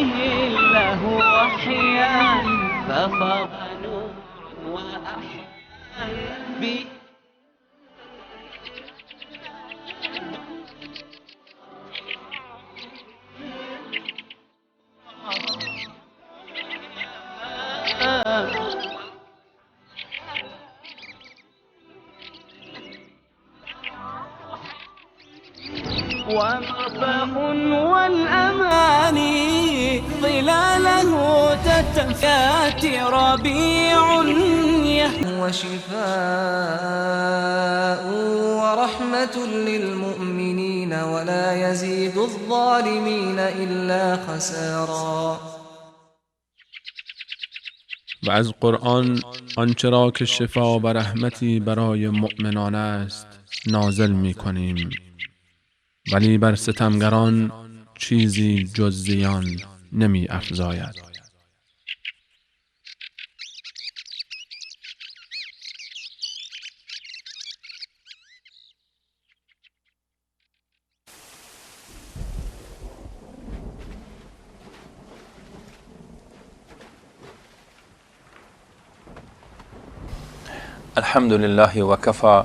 به الله وحيا ففاض نور وأحيا به ومرفأ والأماني ظلاله تتفات ربيع وشفاء ورحمة للمؤمنين ولا يزيد الظالمين إلا خسارا. و از قرآن آنچه را که شفا و رحمتی برای مؤمنان است نازل می کنیم، ولی بر ستمگران چیزی جز زیان نمی افزاید. الحمد لله وكفى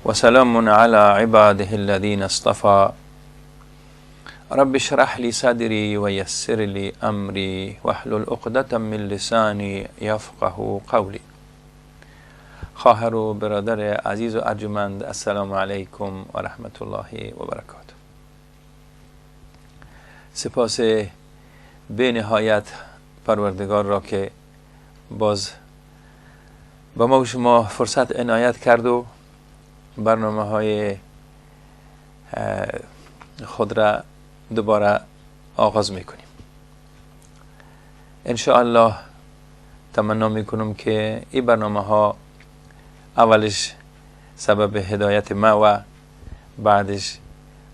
وسلام على عباده الذين اصطفى رب اشرح لي صدري ويسر لي أمري واحلل عقدة من لساني يفقه قولي. خواهر و برادر عزیز و ارجمند، السلام علیکم و رحمت الله و برکاته. سپاس به نهایت پروردگار را که باز با ما و شما فرصت عنایت کرد و برنامه های خود را دوباره آغاز میکنیم. انشاءالله تمنا میکنم که این برنامه ها اولش سبب هدایت ما و بعدش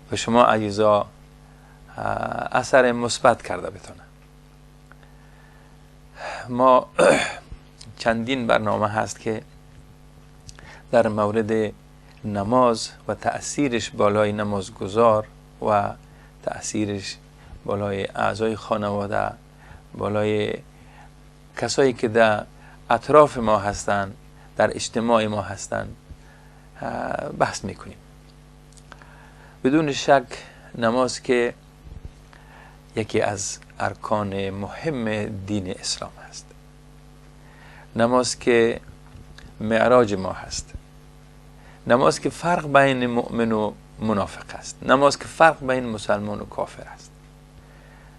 به شما عزیزا اثر مثبت کرده بتونه. ما چندین برنامه هست که در مورد نماز و تأثیرش بالای نمازگزار و تأثیرش بالای اعضای خانواده، بالای کسایی که در اطراف ما هستند، در اجتماع ما هستند بحث میکنیم. بدون شک نماز که یکی از ارکان مهم دین اسلام هست، نماز که معراج ما هست، نماز که فرق بین مؤمن و منافق است، نماز که فرق بین مسلمان و کافر است،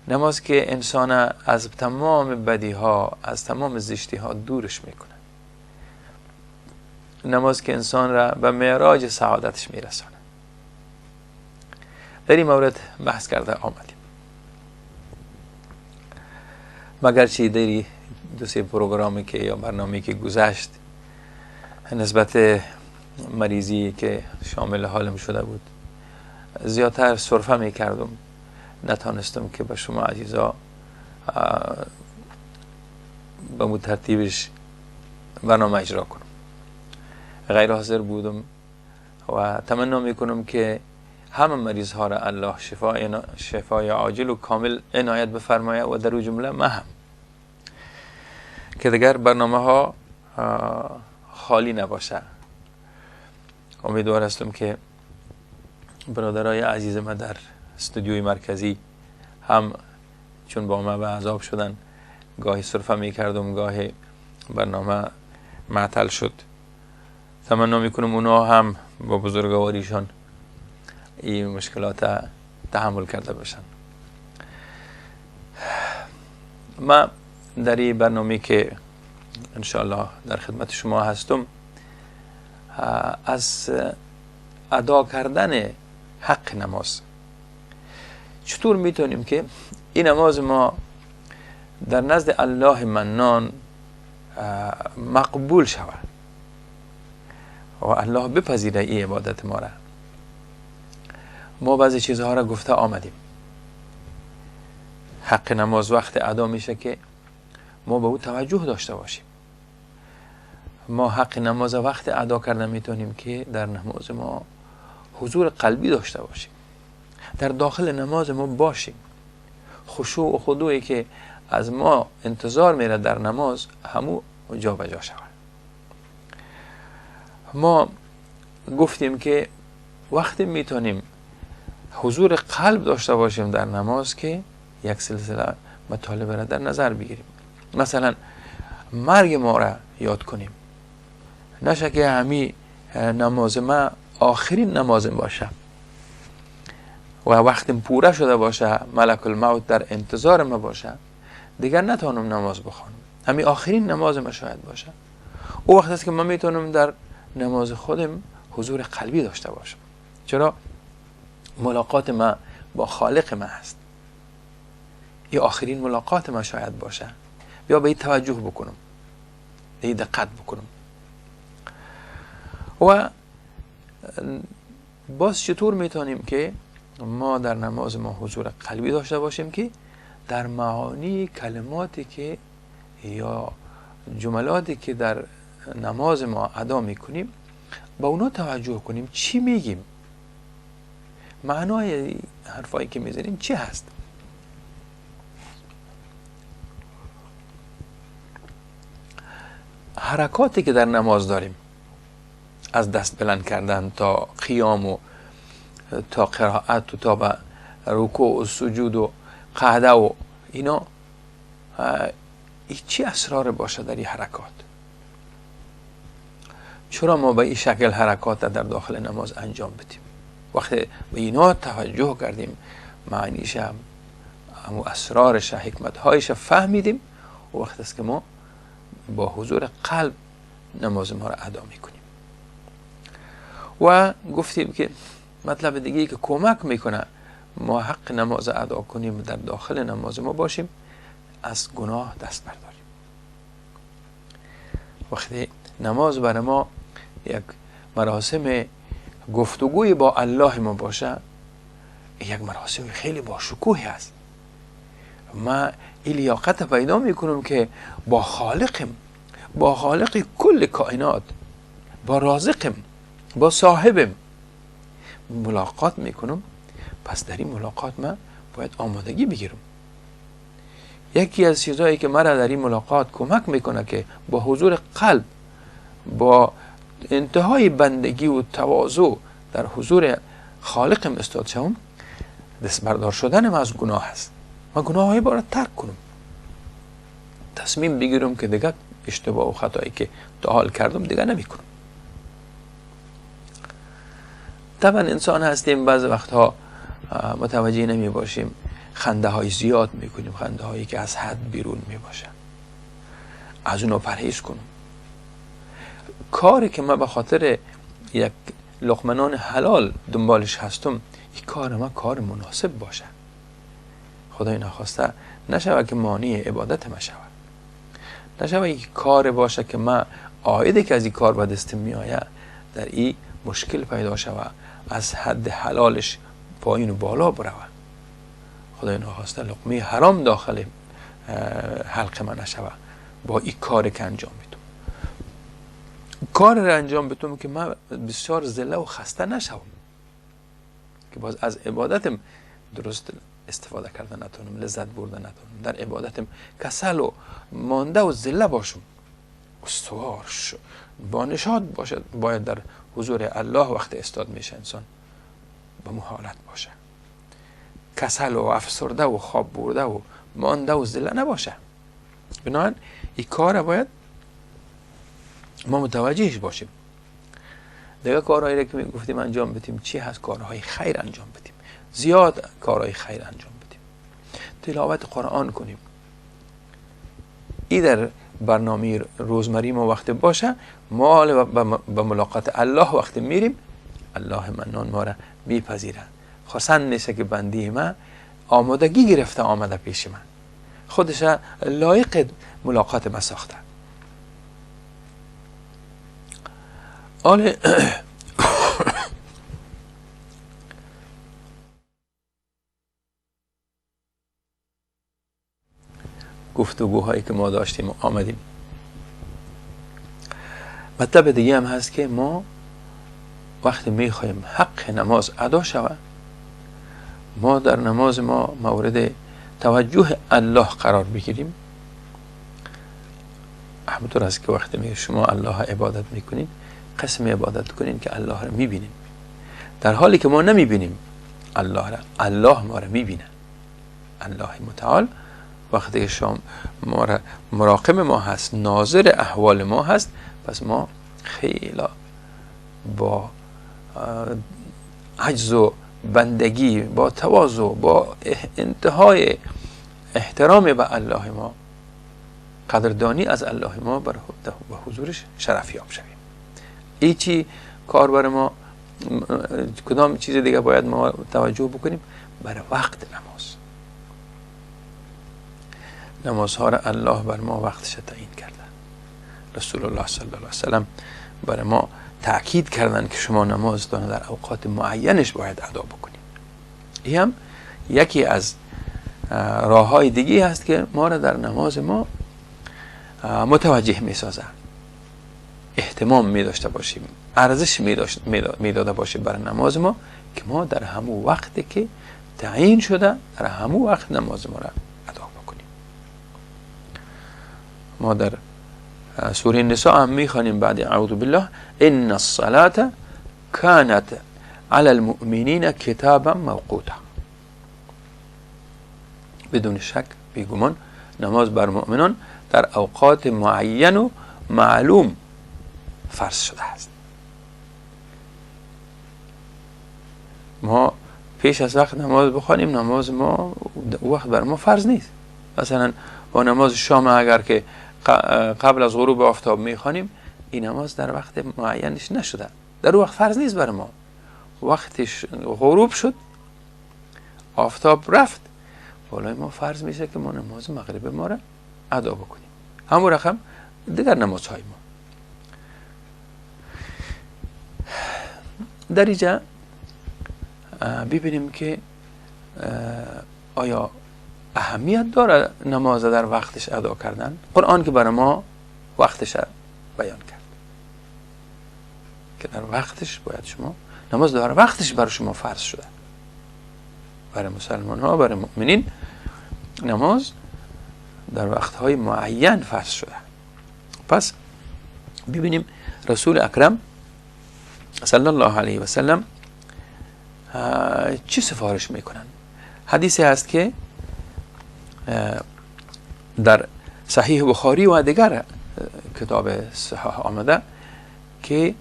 نماز که انسان از تمام بدی ها، از تمام زشتی ها دورش میکنه، نماز که انسان را به معراج سعادتش میرسانه. در این مورد بحث کرده آمدیم. مگر چی داری دو سه پروگرامی که یا برنامه‌ای که گذشت نسبت مریضی که شامل حالم شده بود زیادتر سرفه میکردم، نتانستم که به شما عزیزا به مو ترتیبش برنامه اجرا کنم. غیر حاضر بودم و تمنا میکنم که همه مریض ها را الله شفای عاجل و کامل عنایت بفرماید و در او جمله ما هم، که دیگر برنامه ها خالی نباشه. امیدوار هستم که برادرای عزیز ما در استودیوی مرکزی هم چون با ما به عذاب شدن گاهی صرفه میکردم، گاهی برنامه معطل شد، تمنا میکنم اونا هم با بزرگواریشان این مشکلات تحمل کرده باشن. ما در این برنامه که انشاءالله در خدمت شما هستم از ادا کردن حق نماز، چطور میتونیم که این نماز ما در نزد الله منان مقبول شود و الله بپذیره این عبادت ما را. ما بعضی چیزها را گفته آمدیم. حق نماز وقت ادا میشه که ما به او توجه داشته باشیم. ما حق نماز وقت ادا کردن میتونیم که در نماز ما حضور قلبی داشته باشیم، در داخل نماز ما باشیم، خشوع و خضوعی که از ما انتظار میره در نماز همو جا به جا شود. ما گفتیم که وقتی میتونیم حضور قلب داشته باشیم در نماز که یک سلسله مطالب را در نظر بگیریم. مثلا مرگ ما را یاد کنیم، نشه که همین نماز ما آخرین نماز باشه و وقتم پوره شده باشه، ملک الموت در انتظار ما باشه، دیگر نتونم نماز بخوانم، همین آخرین نماز ما شاید باشه. او وقت است که من میتونم در نماز خودم حضور قلبی داشته باشم. چرا؟ ملاقات ما با خالق ما هست، این آخرین ملاقات ما شاید باشه. بیا به این توجه بکنم، به این دقت بکنم. و باز چطور میتونیم که ما در نماز ما حضور قلبی داشته باشیم که در معانی کلماتی که یا جملاتی که در نماز ما ادا میکنیم با اونا توجه کنیم، چی میگیم، معنای حرفایی که میزنیم چی هست. حرکاتی که در نماز داریم، از دست بلند کردن تا قیام و تا قرائت و تا به رکوع و سجود و قعده و اینا، چی اسرار باشه در این حرکات؟ چرا ما به این شکل حرکات در داخل نماز انجام بدیم؟ وقتی به اینا توجه کردیم، معنیش هم اسرارش، حکمتهایش فهمیدیم، و وقت است که ما با حضور قلب نماز ما را ادا میکنیم. و گفتیم که مطلب دیگه که کمک میکنه ما حق نماز ادا کنیم، در داخل نماز ما باشیم، از گناه دست برداریم. وقتی نماز برای ما یک مراسم گفتگوی با الله ما باشه، یک مراسم خیلی با شکوهی است. ما این لیاقت پیدا میکنم که با خالقم، با خالق کل کائنات، با رازقم، با صاحبم ملاقات میکنم. پس در این ملاقات من باید آمادگی بگیرم. یکی از چیزهایی که مرا در این ملاقات کمک میکنه که با حضور قلب، با انتهای بندگی و تواضع در حضور خالقم استاد شوم، دست بردار شدنم از گناه هست. من گناهایی باید ترک کنم، تصمیم بگیرم که دیگر اشتباه و خطایی که تا حال کردم دیگر نمی کنم. طبعا انسان هستیم، بعض وقتها متوجه نمی باشیم، خنده های زیاد می کنیم، خنده هایی که از حد بیرون می باشه. از اونو پرهیز کنم. کاری که من به خاطر یک لقمه نان حلال دنبالش هستم، این کار من کار مناسب باشه. خدای نخواسته نشود که مانع عبادت ما شود، نشود یک کار باشه که من عایدی که از این کار به دست می آید در این مشکل پیدا شود، از حد حلالش پایین و بالا برود. خدای نخواسته لقمه حرام داخل حلق من نشود با این کار که انجام بدم. کار را انجام بدم که من بسیار ذله و خسته نشوم، که باز از عبادتم درست استفاده کرده نتونم، لذت برده نتونم، در عبادتم کسل و مانده و ذله باشم. استوار با نشاط باشد. باید در حضور الله وقت استاد میشه انسان به حالت باشه، کسل و افسرده و خواب برده و مانده و ذله نباشه. بنابراین این کار باید ما متوجهش باشیم. دیگه کارهایی را که می گفتیم انجام بدیم چی هست؟ کارهای خیر انجام بدیم، زیاد کارهای خیر انجام بدیم، تلاوت قرآن کنیم. این در برنامه روزمری ما وقت باشه، ما به ملاقات الله وقت میریم، الله منان ما را میپذیره. خواستن نیست که بندی ما آمادگی گرفته آمده پیش من، خودش لایق ملاقات ما ساخته. گفتگوهایی که ما داشتیم آمدیم. مطلب دیگه هم هست که ما وقتی میخوایم حق نماز ادا شود، ما در نماز ما مورد توجه الله قرار بگیریم، همونطور است که وقتی میگه شما الله عبادت میکنین، قسم عبادت کنین که الله رو میبینین، در حالی که ما نمیبینیم الله را، الله ما را میبینه. الله متعال وقتی که شما مراقب ما هست، ناظر احوال ما هست، پس ما خیلی با عجز و بندگی، با تواضع، با انتهای احترام به الله ما، قدردانی از الله ما، بر حضورش شرفیاب شویم. ایچی کار بر ما، کدام چیز دیگه باید ما توجه بکنیم؟ بر وقت نماز. نمازها را الله بر ما وقتش تعیین کرده. رسول الله صلی الله علیه وسلم بر ما تأکید کردن که شما نمازتان در اوقات معینش باید ادا بکنید. این هم یکی از راه‌های دیگه هست که ما را در نماز ما متوجه می‌سازه، اهتمام می‌داشته باشیم، ارزش می‌داده باشیم برای نماز ما، که ما در همون وقتی که تعیین شده در همون وقت نماز ما را ادا بکنیم. ما در سوره نساء هم می‌خوانیم بعد اعوذ بالله ان الصلاة كانت على المؤمنین کتابا موقوتا. بدون شک بیگمان نماز بر مؤمنان در اوقات معین و معلوم فرض شده است. ما پیش از وقت نماز بخوانیم، نماز ما وقت بر ما فرض نیست. مثلا با نماز شام اگر که قبل از غروب آفتاب میخوانیم، این نماز در وقت معینش نشده، در وقت فرض نیست بر ما. وقتش غروب شد، آفتاب رفت، بالای ما فرض میشه که ما نماز مغرب ما را ادا بکنیم. همون رقم دیگر نمازهای ما. در اینجا ببینیم که آیا اهمیت داره نماز در وقتش ادا کردن؟ قرآن که برای ما وقتش بیان کرد که در وقتش باید شما نماز در وقتش برای شما فرض شده. برای مسلمان ها، برای مؤمنین نماز در وقتهای معین فرض شده. پس ببینیم رسول اکرم صلی الله علیه و سلم چی سفارش میکنن. حدیثی هست که در صحیح بخاری و دیگر کتاب صحاح آمده که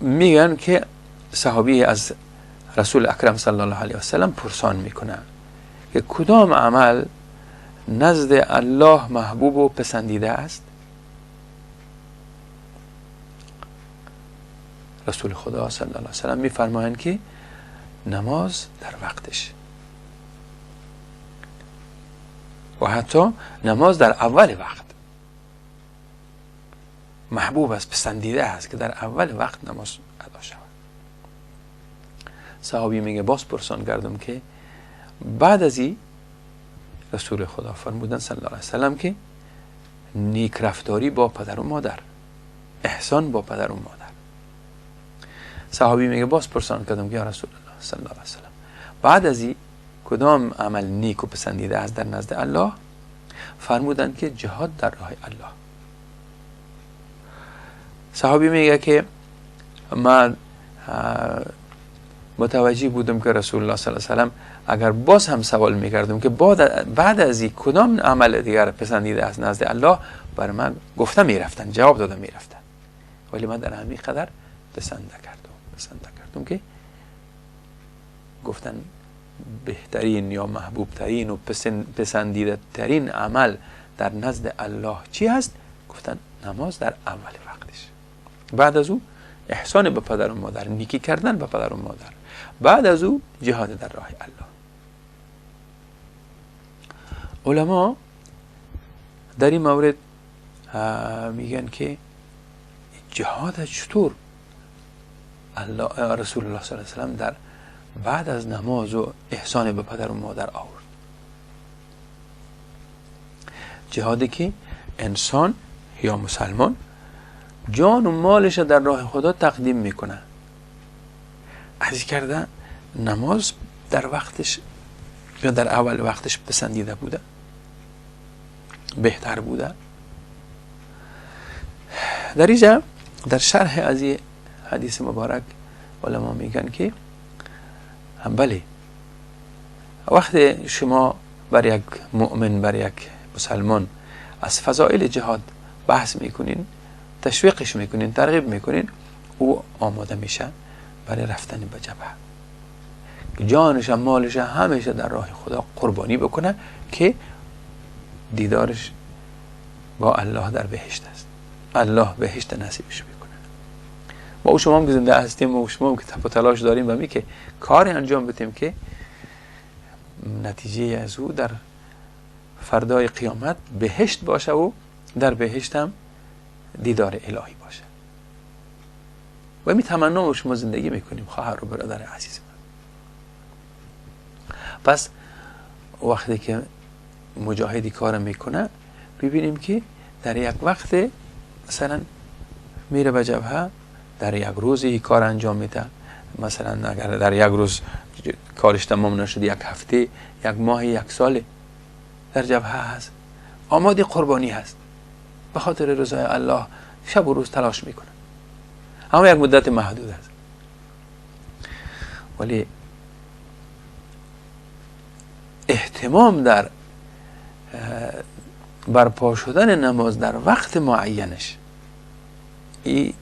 میگن که صحابی از رسول اکرم صلی الله علیه و سلم پرسان میکنه که کدام عمل نزد الله محبوب و پسندیده است؟ رسول خدا صلی الله علیه و سلم میفرمایند که نماز در وقتش، و حتی نماز در اول وقت محبوب است، پسندیده است که در اول وقت نماز ادا شود. صحابی میگه باز پرسان کردم که بعد از این رسول خدا فرمودن صلی الله علیه وسلم که نیک رفتاری با پدر و مادر، احسان با پدر و مادر. صحابی میگه باز پرسان کردم که یا رسول الله صلی الله علیه وسلم بعد از این کدام عمل نیک و پسندیده است در نزد الله؟ فرمودن که جهاد در راه الله. صحابی میگه که من متوجه بودم که رسول الله صلی الله علیه وسلم اگر باز هم سوال میکردم که بعد از این کدام عمل دیگر پسندیده است نزد الله، بر من گفته میرفتن، جواب داده میرفتن، ولی من در همین قدر پسند کردم که گفتن بهترین یا محبوب ترین و پسندیده ترین عمل در نزد الله چی هست؟ گفتن نماز در اول وقتش. بعد از او احسان به پدر و مادر، نیکی کردن به پدر و مادر. بعد از او جهاد در راه الله. علما در این مورد میگن که جهاد چطور رسول الله صلی الله علیه وسلم در بعد از نماز و احسان به پدر و مادر آورد. جهادی که انسان یا مسلمان جان و مالش در راه خدا تقدیم میکنه. عرض کرده نماز در وقتش یا در اول وقتش پسندیده بوده، بهتر بوده. در اینجا در شرح از این حدیث مبارک علما میگن که بله، وقت شما بر یک مؤمن، بر یک مسلمان از فضائل جهاد بحث میکنین، تشویقش میکنین، ترغیب میکنین، او آماده میشه برای رفتن به جبهه، جانش و مالش همیشه در راه خدا قربانی بکنه که دیدارش با الله در بهشت است، الله بهشت نصیبش میکنه. ما او شما هم که زنده هستیم و شما هم که تپ و تلاش داریم و می که کاری انجام بدیم که نتیجه از او در فردای قیامت بهشت باشه و در بهشت هم دیدار الهی باشه. و می تمنا و شما زندگی میکنیم خواهر و برادر عزیز من. پس وقتی که مجاهدی کار میکنه ببینیم که در یک وقت مثلا میره به جبهه، در یک روزی کار انجام میده، مثلا اگر در یک روز کارش تمام نشد، یک هفته، یک ماه، یک سال در جبهه هست، آماده قربانی هست، به خاطر رضای الله شب و روز تلاش میکنه، اما یک مدت محدود است. ولی اهتمام در برپا شدن نماز در وقت معینش، این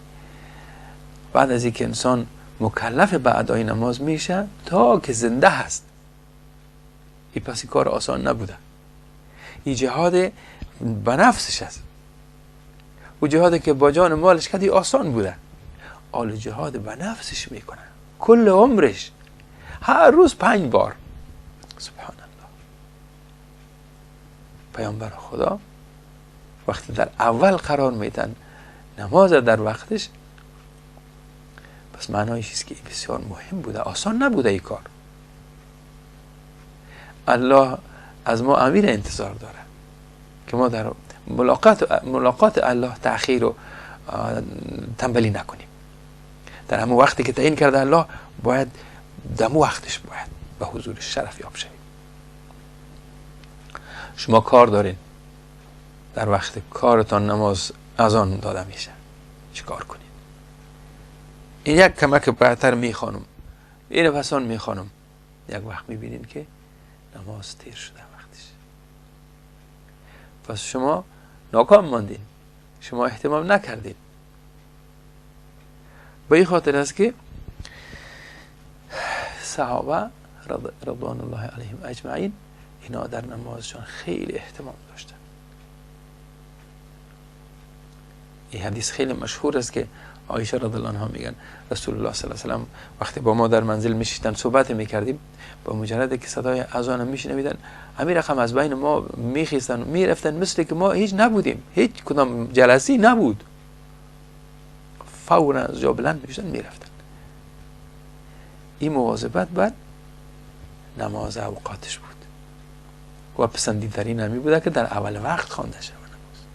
بعد از اینکه انسان مکلف به ادای نماز میشه تا که زنده هست، این پس کار آسان نبوده. این جهاد به نفسش است، و جهادی که با جان مالش کردی آسان بوده. آل جهاد به نفسش میکنه، کل عمرش، هر روز 5 بار. سبحان الله. پیامبر خدا وقتی در اول قرار میدن نماز در وقتش، پس معنایش است که بسیار مهم بوده، آسان نبوده این کار. الله از ما امیر انتظار داره که ما در ملاقات الله تأخیر و تنبلی نکنیم. در همون وقتی که تعیین کرده الله، باید دم وقتش باید به حضور شرف یاب شویم. شما کار دارین، در وقت کارتان نماز اذان داده میشه، چیکار کنین؟ این یک کمک بهتر میخوانم، این پسان میخوانم، یک وقت میبینین که نماز تیر شده وقتش. پس شما ناکام ماندین، شما اهتمام نکردین. به این خاطر است که صحابه رضوان الله علیهم اجمعین اینا در نمازشان خیلی اهتمام داشتن. این حدیث خیلی مشهور است که عایشه رضی الله عنها میگن رسول الله صلی الله علیه و آله وقتی با ما در منزل میشیدن صحبت میکردیم، با مجرد که صدای اذان میشنویدن همین رقم از بین ما میخیستن و میرفتن، مثل که ما هیچ نبودیم، هیچ کدام جلسی نبود، فورا از جا بلند میشدن میرفتن. این مواظبت بر نماز اوقاتش بود و پسندیدترین همی بوده که در اول وقت خوانده شود نماز.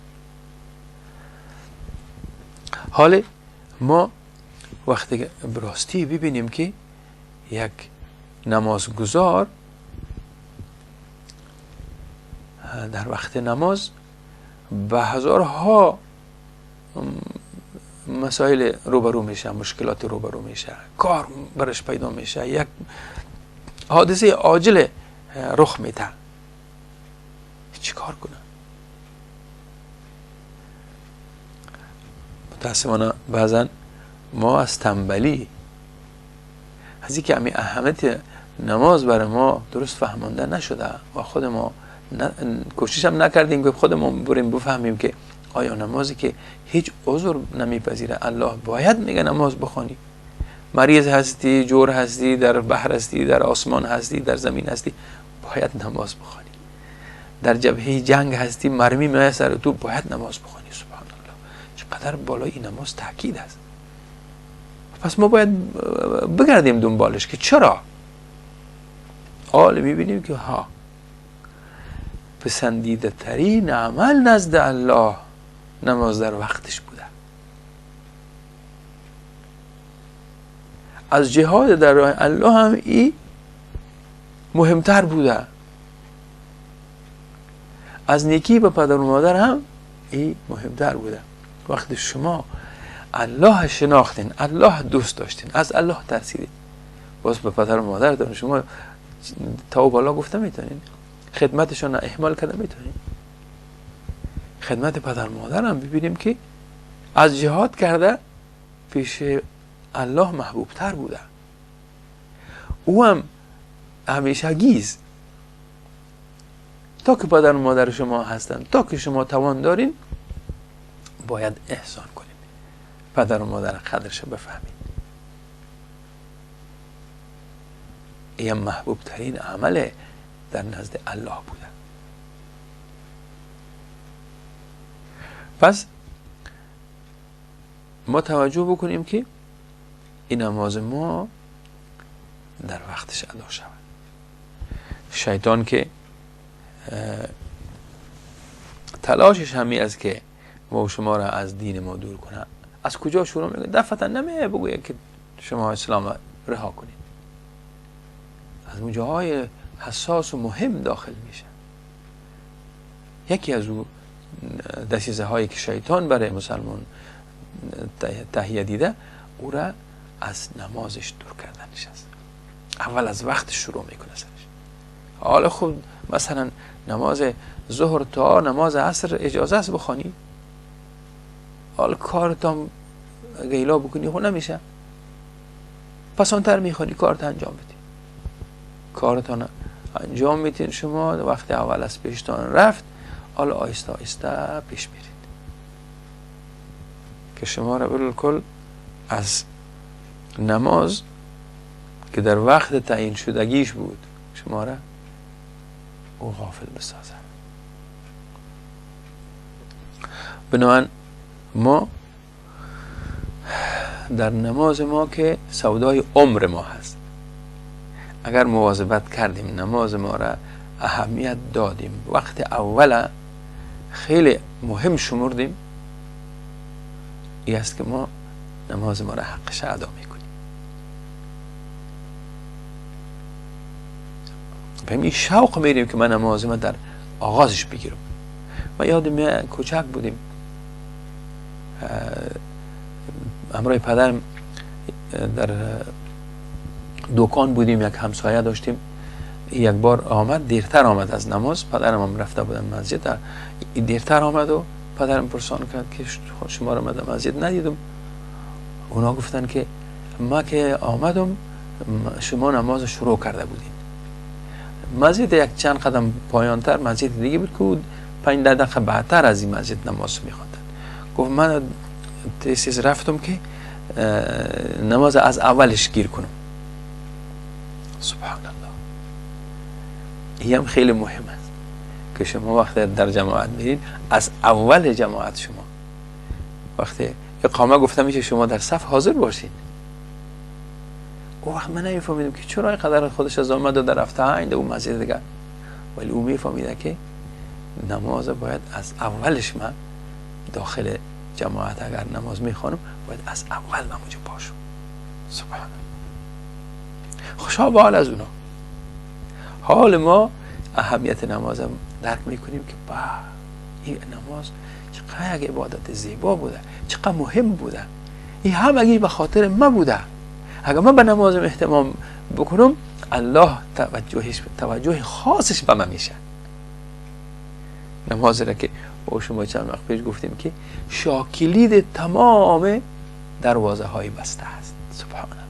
حال ما وقتی براستی ببینیم که یک نمازگزار در وقت نماز به هزارها مسائل روبرو میشه، مشکلات روبرو میشه، کار برش پیدا میشه، یک حادثه عاجل رخ میده، چی کار کنه؟ متاسفانه بعضا ما از تنبلی، از اینکه همین اهمیت نماز برای ما درست فهمانده نشده و خود ما کوشش هم نکردیم که خودمون بریم بفهمیم که آیا نمازی که هیچ عذر نمیپذیره، الله باید میگه نماز بخوانی، مریض هستی، جور هستی، در بحر هستی، در آسمان هستی، در زمین هستی، باید نماز بخوانی، در جبهه جنگ هستی، مرمی میاد سر تو، باید نماز بخوانی. سبحان الله، چقدر بالای این نماز تاکید است. پس ما باید بگردیم دنبالش که چرا. حال میبینیم که ها پسندیده ترین عمل نزد الله نماز در وقتش بوده. از جهاد در راه الله هم این مهمتر بوده، از نیکی به پدر و مادر هم این مهمتر بوده. وقتی شما الله شناختین، الله دوست داشتین، از الله ترسیدین، باز به پدر و مادرتون شما تا و بالا گفته میتونین، خدمتشان اهمال کرده میتونین. خدمت پدر و مادر هم ببینیم که از جهاد کرده پیش الله محبوب تر بوده. او هم همیشه گیز تا که پدر و مادر شما هستن، تا که شما توان دارین باید احسان کنید، پدر و مادر قدرش بفهمید. این محبوب ترین عمل در نزد الله بوده. پس ما توجه بکنیم که این نماز ما در وقتش ادا شود. شیطان که تلاشش همی است که ما و شما را از دین ما دور کنه، از کجا شروع میکنه؟ دفعتا نمیه بگویه که شما اسلام را رها کنید، از اونجاهای حساس و مهم داخل میشه. یکی از او دسیسه هایی که شیطان برای مسلمان تهیه دیده، او را از نمازش دور کردنش است. اول از وقت شروع میکنه سرش. حالا خب مثلا نماز ظهر تا نماز عصر اجازه است بخوانی، حالا کارتان گیلا بکنی خب نمیشه، پس آنتر میخوانی کارت انجام بدی. کارتان انجام میتین شما، وقتی اول از پیشتان رفت، حالا آیسته آیسته پیش میرید که شما را بالکل از نماز که در وقت تعیین شدگیش بود شما را او غافل بسازه. بنابراین ما در نماز ما که سودای عمر ما هست، اگر مواظبت کردیم نماز ما را اهمیت دادیم، وقت اول خیلی مهم شمردیم، این است که ما نماز ما را حقش ادا میکنیم. به این شوق میریم که من نماز ما در آغازش بگیرم. ما یادم کوچک بودیم، همراه پدرم در دکان بودیم، یک همسایه داشتیم. یک بار آمد، دیرتر آمد از نماز، پدرم هم رفته بودن مسجد، دیرتر آمد و پدرم پرسان کرد که شما رو من مسجد ندیدم. اونا گفتن که ما که آمدم شما نماز شروع کرده بودین. مسجد یک چند قدم پایانتر مسجد دیگه بود که 5 دقیقه بعدتر از این مسجد نماز میخواندن. گفت من تیسیز رفتم که نماز از اولش گیر کنم. سبحان الله. این هم خیلی مهم است که شما وقتی در جماعت میرین، از اول جماعت شما وقتی اقامه گفته میشه شما در صف حاضر باشین. او وقت من نمیفهمیدم که چرا اینقدر خودش از آمد و در رفته عند اون مسجد دیگر، ولی او میفهمیده که نماز باید از اولش، من داخل جماعت اگر نماز میخوانم باید از اول نماز باشم. سبحان الله. خوشحال به حال از اونا. حال ما اهمیت نماز هم درک میکنیم که با این نماز چقدر یک عبادت زیبا بوده، چقدر مهم بوده. این همگی به خاطر ما بوده. اگر من به نمازم اهتمام بکنم، الله توجه خاصش به من میشه. نماز را که با شما چند وقت پیش گفتیم که شاکلید تمام دروازه های بسته است. سبحان الله.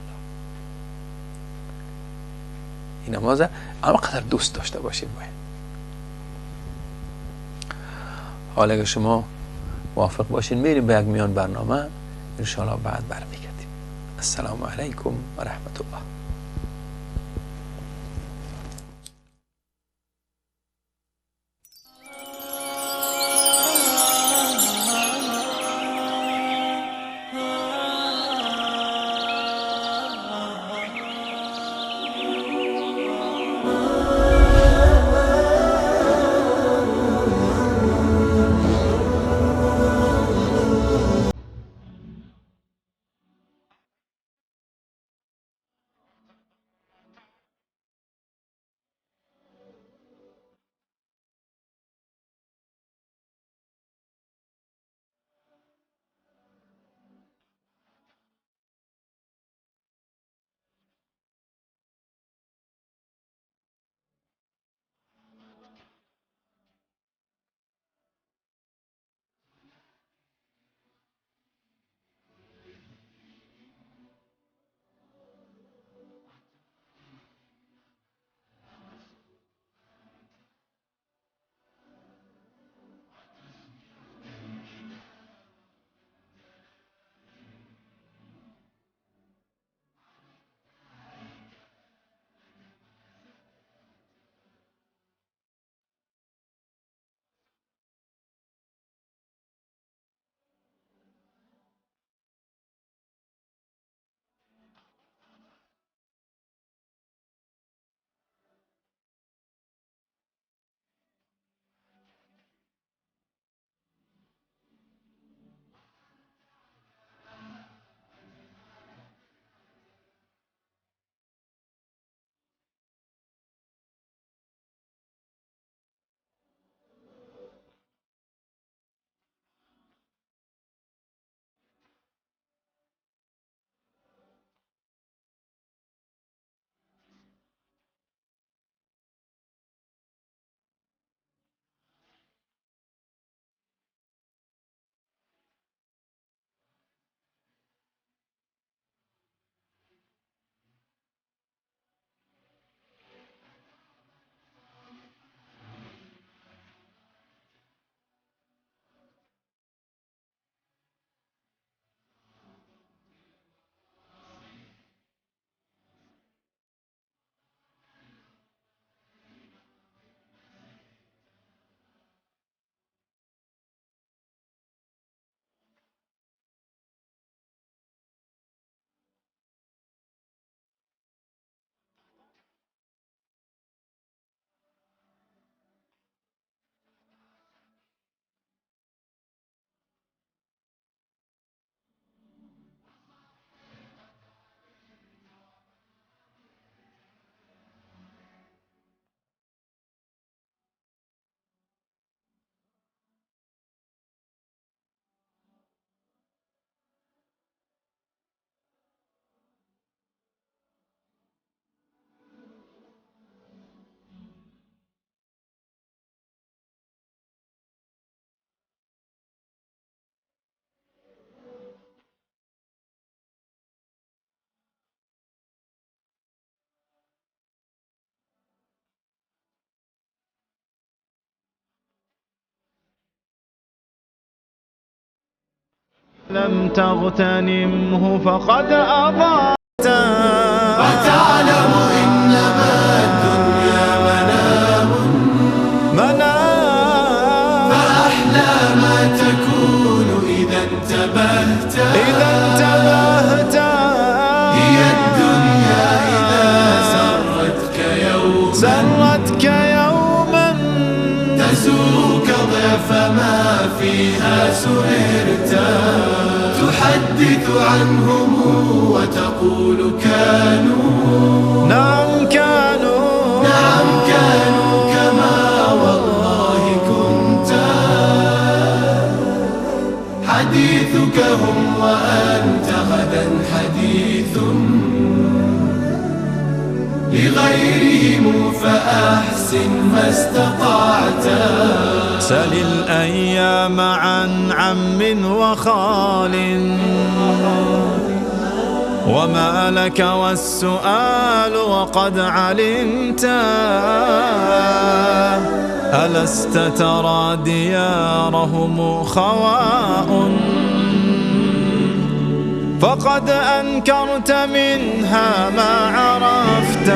این نماز اما قدر دوست داشته باشیم باید. حالا اگر شما موافق باشین میریم به یک میان برنامه، انشاءالله بعد برمیگردیم. السلام علیکم و رحمت الله. لم تغتنمه فقد أضعت وتعلم إنما الدنيا منام فأحلى ما تكون إذا انتبهت هي الدنيا إذا سرتك يوما تسوك ضعف ما فيها سهرت تحدث عنهم وتقول كانوا نعم كانوا كما والله كنت حديثك هم وأنت غدا حديث لغيرهم فأحسن ما استطعت سل الأيام عن عم وخال وما لك والسؤال وقد علمت ألست ترى ديارهم خواء فقد أنكرت منها ما عرفت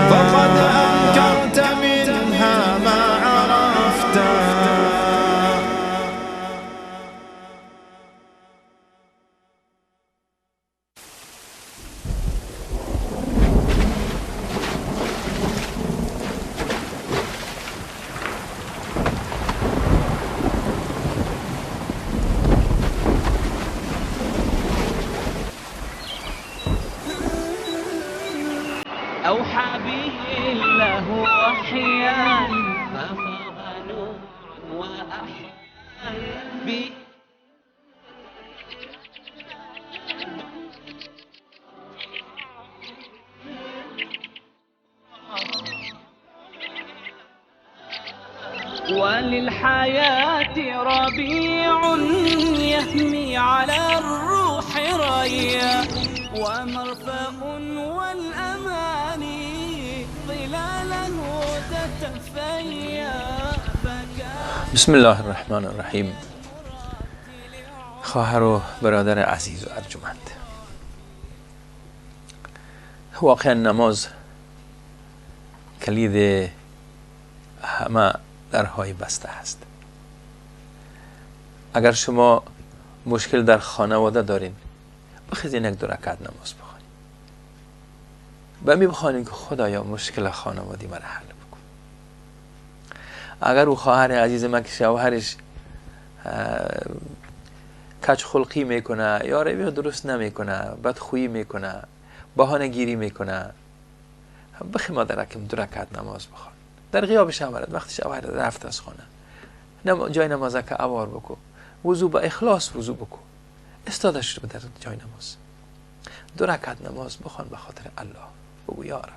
أوحى به الله وحيا ففاض نور وأحيا به وللحياة ربيع يهمي على الروح ريا ومرفأ والأماني ظلاله تتفيا بسم الله الرحمن الرحیم. خواهر و برادر عزیز و ارجمند، واقعا نماز کلید همه درهای بسته است. اگر شما مشکل در خانواده دارین، بخیزین یک 2 رکعت نماز بخوانید. و می بخوانید که خدایا مشکل خانوادی مرا حل بکن. اگر او خواهر عزیز من که شوهرش کج خلقی میکنه یا روی درست نمیکنه، بدخویی میکنه، بهانه گیری میکنه، بخی مادرکم 2 رکعت نماز بخوان در غیاب شوهرت. وقتی شوهر رفت از خانه، جای نماز که اوار بکن، وضو با اخلاص وضو بکن، استادش رو در جای نماز 2 رکعت نماز بخوان به خاطر الله. بگو یا رب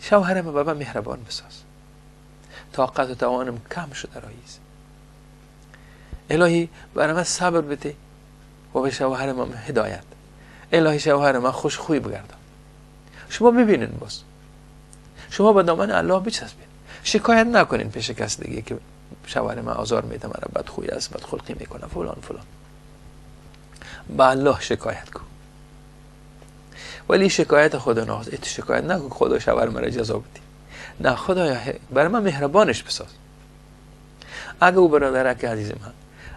شوهرم به من مهربان بساز، طاقت و توانم کم شده رایز. الهی برای من صبر بده و به شوهر من هدایت. الهی شوهر من خوش خوی بگردم. شما ببینین، باز شما به دامن الله بچسبین، شکایت نکنین پیش کس دیگه که شوهر من آزار میده، مرا بدخوی است، بدخلقی میکنه، فلان فلان. با الله شکایت کن، ولی شکایت خدا ناز. ات شکایت نکن خدا شوهر مرا جزا بدی. نه، خدایا برای من مهربانش بساز. اگه او برادرک عزیز من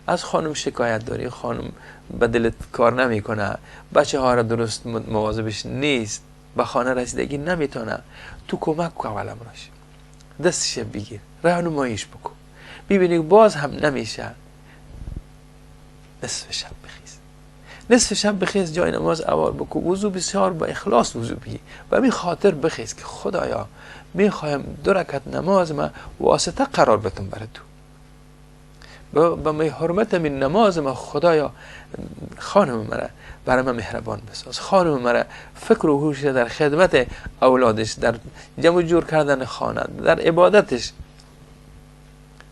از خانم شکایت داری، خانم به دلت کار نمیکنه، بچه ها را درست مواظبش نیست، به خانه رسیدگی نمیتونه، تو کمک کن ولم راش، دستش بگیر، راهنماییش بکن. ببینی باز هم نمیشه، نصف شب بخیز، نصف شب بخیز، جای نماز اوار بکن، وضو بسیار با اخلاص وضو بگیر و می خاطر بخیز که خدایا میخوایم 2 رکعت نماز ما واسطه قرار بتون برای تو، به می حرمت من نماز ما خدایا خانم مرا برای من مهربان بساز. خانم مرا فکر و هوش در خدمت اولادش، در جمع جور کردن خانه، در عبادتش،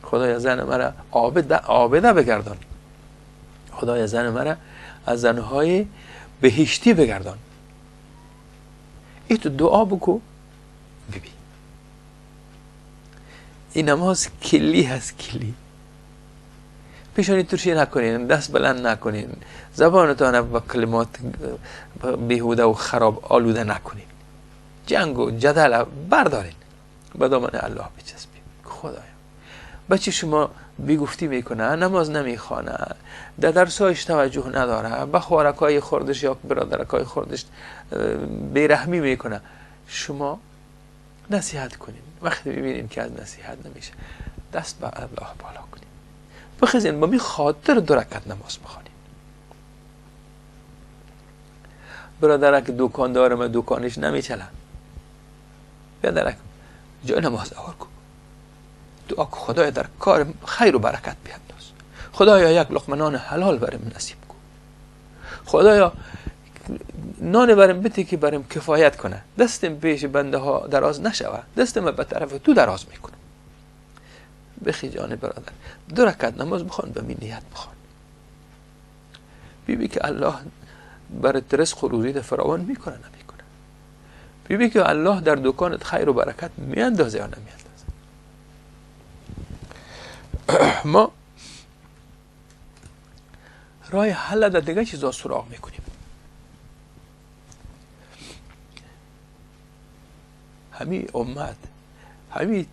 خدایا زن مرا عابده بگردان. خدایا زن مرا از زنهای بهشتی بگردان. این تو دعا بکو. ببین این نماز کلی هست، کلی. پیشانی ترشی نکنین، دست بلند نکنین، زبانتان با کلمات بیهوده و خراب آلوده نکنین، جنگ و جدل بردارین، به دامن الله بچسبید. خدایا بچه شما بیگفتی میکنه، نماز نمیخوانه، در درسایش توجه نداره، به خوارکای خوردش یا برادرکای خوردش بیرحمی میکنه، شما نصیحت کنین. وقتی ببینین که از نصیحت نمیشه، دست به الله بالا کنین، بخیزین با می خاطر 2 رکعت نماز بخوانین. برادرک دکاندار ما دکانش نمیچله، بیادرک جای نماز آور کن، دعا که خدایا در کار خیر و برکت بینداز، خدایا یک لقمه نان حلال برم نصیب کن، خدایا نان برم بده که برم کفایت کنه، دستم پیش بنده ها دراز نشوه، دستم به طرف تو دراز میکنه. بخی جان برادر 2 رکعت نماز بخوان، به می نیت بخوان، بیبی که الله برات رزق و روزی فراوان میکنه نمیکنه، بیبی که الله در دکانت خیر و برکت میاندازه یا نمیاندازه. ما راه حل در دیگه چیزا سراغ میکنیم. همین امت، همین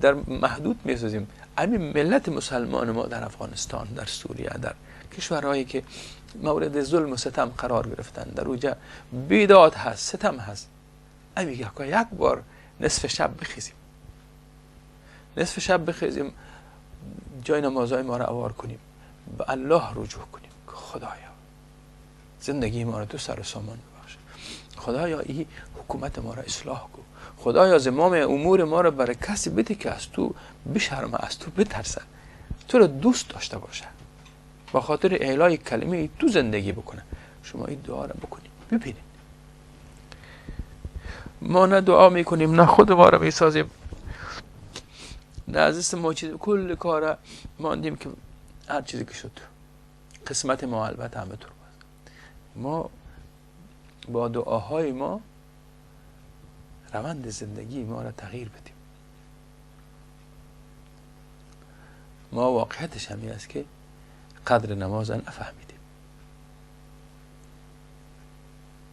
در محدود میسازیم، همین ملت مسلمان ما در افغانستان، در سوریه، در کشورهایی که مورد ظلم و ستم قرار گرفتن، در اوجه بیداد هست، ستم هست، همین یک بار نصف شب بخیزیم، نصف شب بخیزیم، جای نمازهای ما را اوار کنیم، به الله رجوع کنیم که خدایا زندگی ما را تو سر و سامان ببخش، خدایا این حکومت ما را اصلاح کن، خدایا زمام امور ما را برای کسی بده که از تو بشرمه، از تو بترسه، تو را دوست داشته باشه، با خاطر اعلای کلمه تو زندگی بکنه. شما این دعا را بکنید، ببینید ما نه دعا میکنیم، نه خود ما را میسازیم، نه از ما چیز، کل کار ماندیم که هر چیزی که شد قسمت ما البته همه طور باز. ما با دعاهای ما روند زندگی ما را تغییر بدیم. ما واقعیتش همین است که قدر نماز نفهمیدیم.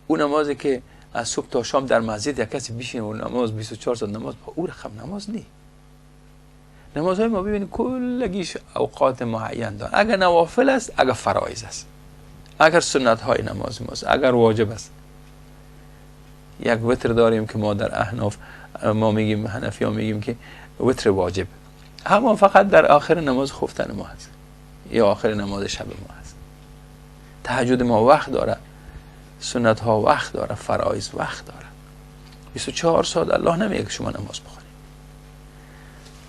اون نمازی که از صبح تا شام در مسجد یک کسی بشینه و نماز 24 ساعت نماز، با او رقم نماز نی. نمازهای ما ببینید کلگیش اوقات معین دارن، اگر نوافل است، اگر فرایض است، اگر سنت های نماز ماست، اگر واجب است. یک وتر داریم که ما در احناف ما میگیم، حنفی ها میگیم که وتر واجب، اما فقط در آخر نماز خفتن ما هست یا آخر نماز شب ما هست. تهجد ما وقت داره، سنت ها وقت داره، فرایض وقت داره. 24 ساعت الله نمیگه که شما نماز بخونید.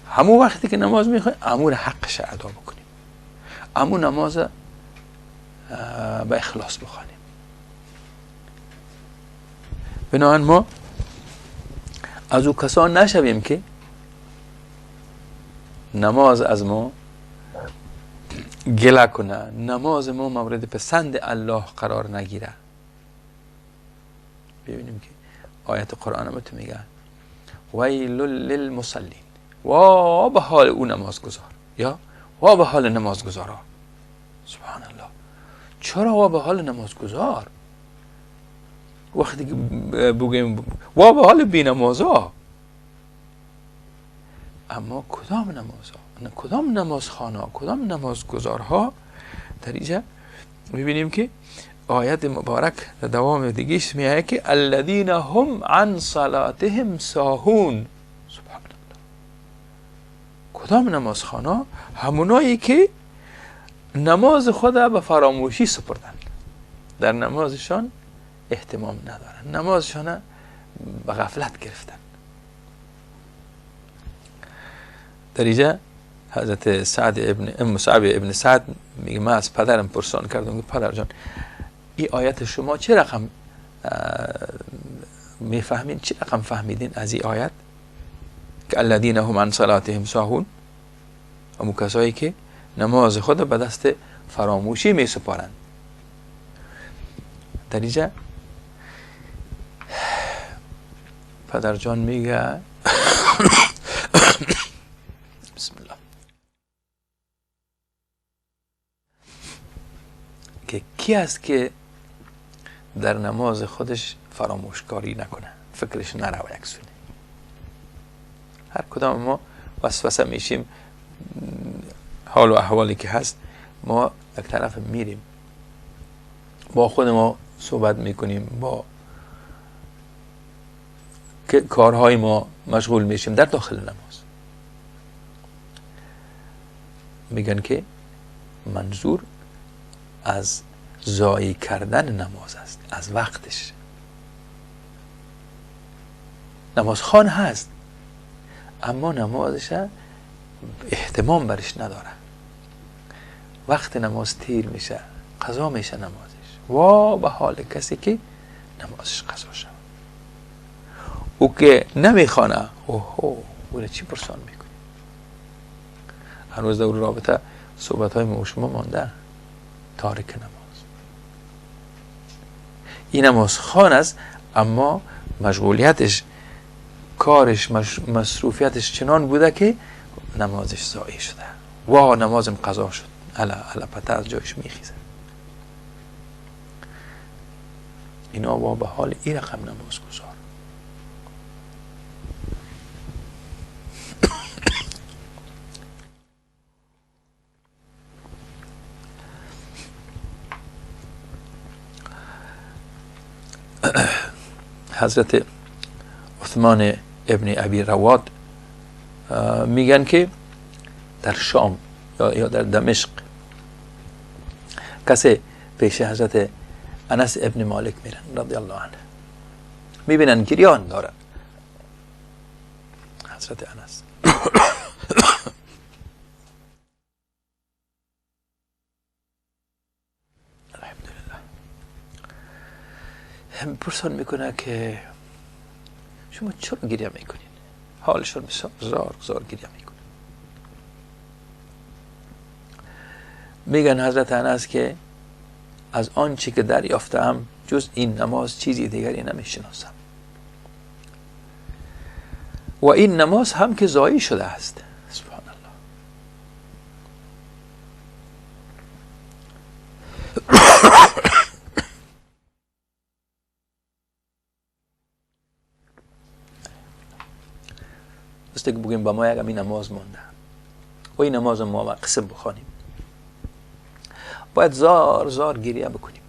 همون وقتی که نماز میخوایم امور حقش ادا بکنیم، همون نماز به اخلاص بخونیم. بنابراین ما از او کسان نشویم که نماز از ما گله کنه، نماز ما مورد پسند الله قرار نگیره. ببینیم که آیت قرآن ما تو میگه ویل للمصلین، وا به حال او نمازگزار، یا وا به حال نمازگزارا. سبحان الله، چرا وا به حال نمازگزار؟ وقتی که بگیم وا به حال بی نمازا، اما کدام نمازها، کدام نمازخوانا، کدام نمازگزارها؟ در اینجا میبینیم که آیت مبارک در دوام دیگیش میگه که الذین هم عن صلاتهم ساهون. سبحان الله، کدام نمازخوانا؟ همونایی که نماز خود به فراموشی سپردن، در نمازشان اهتمام ندارن، نمازشان به غفلت گرفتن. در اینجا حضرت مصعب ابن سعد میگه من از پدرم پرسان کردم که پدر جان این آیت شما چه رقم میفهمین، چه رقم فهمیدین از این آیت که الذین هم عن صلاتهم ساهون، همون کسایی که نماز خود به دست فراموشی می سپارند. در اینجا پدر جان میگه بسم الله کی است که در نماز خودش فراموشکاری نکنه، فکرش نره یک سونه؟ هر کدام ما وسوسه میشیم، حال و احوالی که هست ما یک طرف میریم، با خود ما صحبت میکنیم، با کارهای ما مشغول میشیم در داخل نماز. میگن که منظور از ضایع کردن نماز است، از وقتش. نمازخوان هست اما نمازش اهتمام برش نداره، وقت نماز تیر میشه، قضا میشه نمازش. وا به حال کسی که نمازش قضا شد. او که نمیخوانه اوه او چی پرسان میکنه؟ هنوز در رابطه صحبت های ما شما مانده. تارک نماز، این نماز خوان است اما مشغولیتش، کارش، مصروفیتش چنان بوده که نمازش ضایع شده. وا نمازم قضا شد، الا پته از جایش میخیزه. اینا وا به حال این رقم نماز گذار. حضرت عثمان ابن ابی رواد میگن که در شام یا در دمشق کسی پیش حضرت انس ابن مالک میرن رضی الله عنه، میبینن گریان داره حضرت انس. پرسان میکنه که شما چرا گریه میکنین؟ حالشون بسیار زار گریه میکنه. میگن حضرت انس که از آنچه که دریافتم جز این نماز چیزی دیگری نمیشناسم و این نماز هم که ضایع شده است. سبحان الله. که بگیم با ما یک این نماز مانده و این نماز ما قسم بخوانیم، باید زار گریه بکنیم.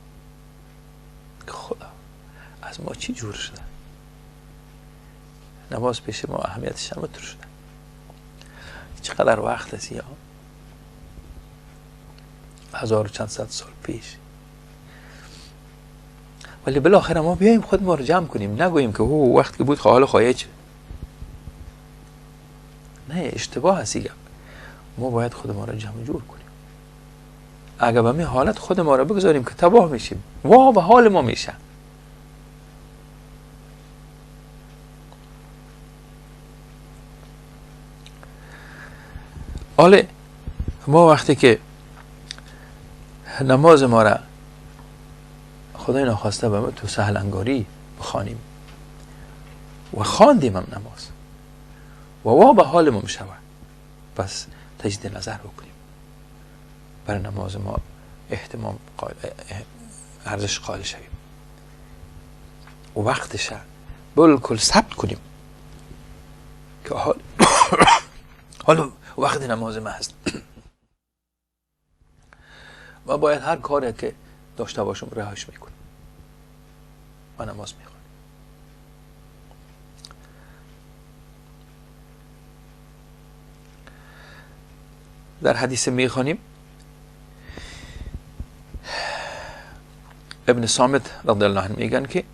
خدا از ما چی جور شده؟ نماز پیش ما اهمیتش همونطور شده. چقدر وقت است، یا 1000 و چند صد سال پیش. ولی بالاخره ما بیاییم خود ما رو جمع کنیم، نگوییم که او وقت که بود حال خواهی چه. نه، اشتباه هستی. ما باید خود ما را جمع جور کنیم. اگر به می حالت خود ما را بگذاریم که تباه میشیم، وا به حال ما میشه. حالا ما وقتی که نماز ما را خدای ناخواسته به ما تو سهل انگاری بخوانیم و خواندیم هم نماز و وا به حال ما میشه، پس تجدید نظر بکنیم، برای نماز ما احتمام ارزش قائل شویم و وقتش بالکل ثبت کنیم که حالا وقت نماز ما هست و باید هر کاری که داشته باشم رهاش میکنم و نماز میخونم. در حدیث میخوانیم ابن صامت رضی الله عنه میگن که